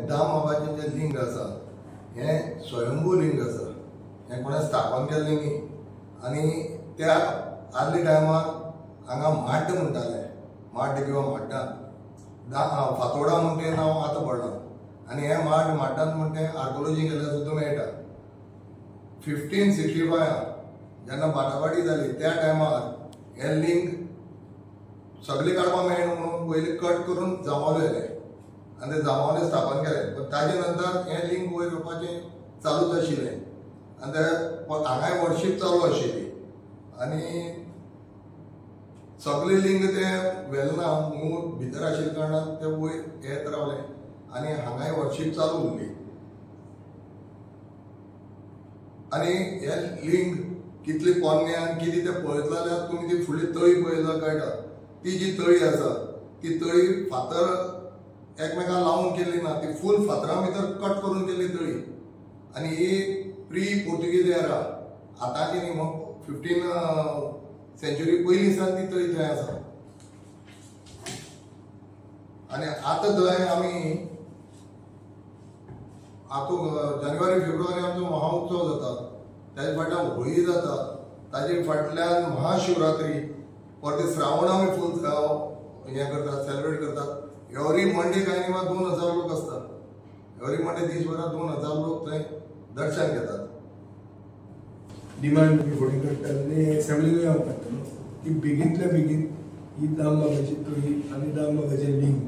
दामबाबाचें जे लिंग आसा हें स्वयंभू लिंग आसा, हें कोणें स्थापन केल्लें न्ही. आनी त्या आदल्या टायमार हांगा माड्ड म्हणटाले, माड्ड किंवा माड्डां फातोडा म्हणटा तें नांव आतां पडलां. आनी हें माड्डांत म्हणटा तें आर्कोलॉजी केल्यार सुद्दां मेळटा. 1565 जेन्ना बाटाबाटी जाली त्या टायमार हें लिंग सगळे काडपाक मेळना म्हणून पयलीं कट करून जांबावले व्हेले आनी ते जांबावले स्थापन केले. पण ताजे नंतर हें लिंग वयर येवपाचें चालूच आशिल्लें आनी ते हांगाय वर्शीप चालू आशिल्ली. आनी सगळे लिंग ते वेलना मूळ भितर आशिल्ल्या कारणान ते वयर येत रावले आनी हांगाय वर्शीप चालू उरली. आनी हे लिंग कितले पोरणे आनी कितें ते पळयतले जाल्यार तुमी ती फुडली तळी पळयल्यार कळटा. ती जी तळी आसा ती तळी फातर एकमेकांक लावून केल्ली ना, ती फूल फातरां भितर कट करून केल्ली तळी. आनी ही प्री पोर्तुगीज एरा, आतांची न्ही, मग 15 सेंच्युरी पयलीं सावन ती तळी थंय आसा. आनी आतां थंय आमी जानेवारी फेब्रुवारी आमचो महाउत्सव जाता, ताजे फाटल्यान होळी जाता, ताजे फाटल्यान महाशिवरात्री, परते श्रावण आमी फूल हें करतात, सेलिब्रेट करतात. एवरी मंडे कांय न्ही 2000 लोक असतात. एवरी मंडे दिसभरात 2000 लोक थंय दर्शन घेतात. डिमांड फुडें करतात आनी एसेंब्लीनूय हांव करतलो की बेगींतल्या बेगीन ही दामबाबाची तळी आनी दामबाबाचें लिंग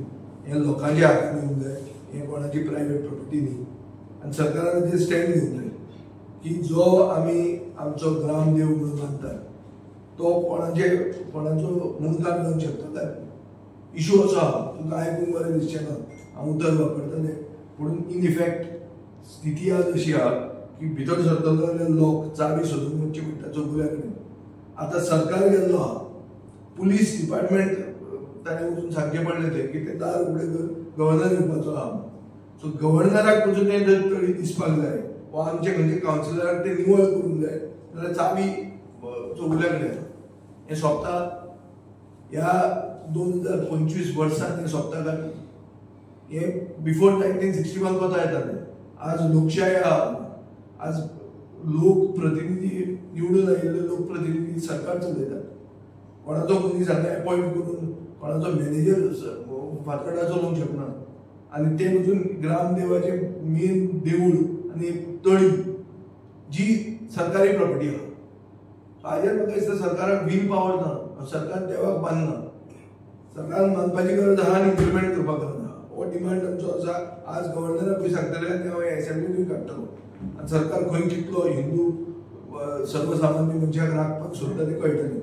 हें लोकांच्या हातान येवंक जाय. हें कोणाची प्रायवेट प्रॉपर्टी न्ही. आनी सरकारान तें स्टँड घेवंक जाय की जो आमी आमचो ग्रामदेव म्हणून मानतात तो कोणाचो मुखार जावंक शकता. काय इशू असो आहा, तुका आयकूंक बरें दिसचें ना, हांव उतर वापरतलें, पूण इन इफेक्ट स्थिती आज अशी आहा की भितर सरतलो जाल्यार लॉक चावी सोदून वचची पडटा चौगुल्या कडेन. आतां सरकार गेल्लो आहा, पुलीस डिपार्टमेंट ताणें वचून सांगचें पडलें तें की तें दार उगडें कर, गव्हर्नर येवपाचो आहा. सो गव्हर्नराक वचून तें जर तळी दिसपाक जाय वा आमचे खंयचे कावन्सिलराक तें निवळ करूंक जाय जाल्यार चावी चौगुल्या कडेन. हें सोंपता ह्या 2025 वर्सांत हें सोंपता काय? हें बिफोर 1961 कोता येतालें. आज लोकशाय आहा, आज लोकप्रतिनिधी निवडून आयिल्ले लोकप्रतिनिधी सरकार चलयतात. कोणाचो मनीस हांगा अपॉयंट करून कोणाचो मॅनेजर फातर्डा चलोवंक शकना. आनी ते वचून ग्रामदेवाचें मेन देवूळ आनी तळी जी सरकारी प्रॉपर्टी आहा. हाजेर म्हाका दिसता सरकाराक वील पावर ना, सरकार देवाक बांदना. सरकारान मानपाची गरज आहा आनी इम्प्लिमेंट करपाक गरज आहा. हो डिमांड आमचो आसा. आज गव्हर्नराकूय सांगतले आनी हांव एसेंब्लीनूय काडटलो. आनी सरकार खंय कितलो हिंदू सर्वसामान्य मनशाक राखपाक सोदता तें कळटलें.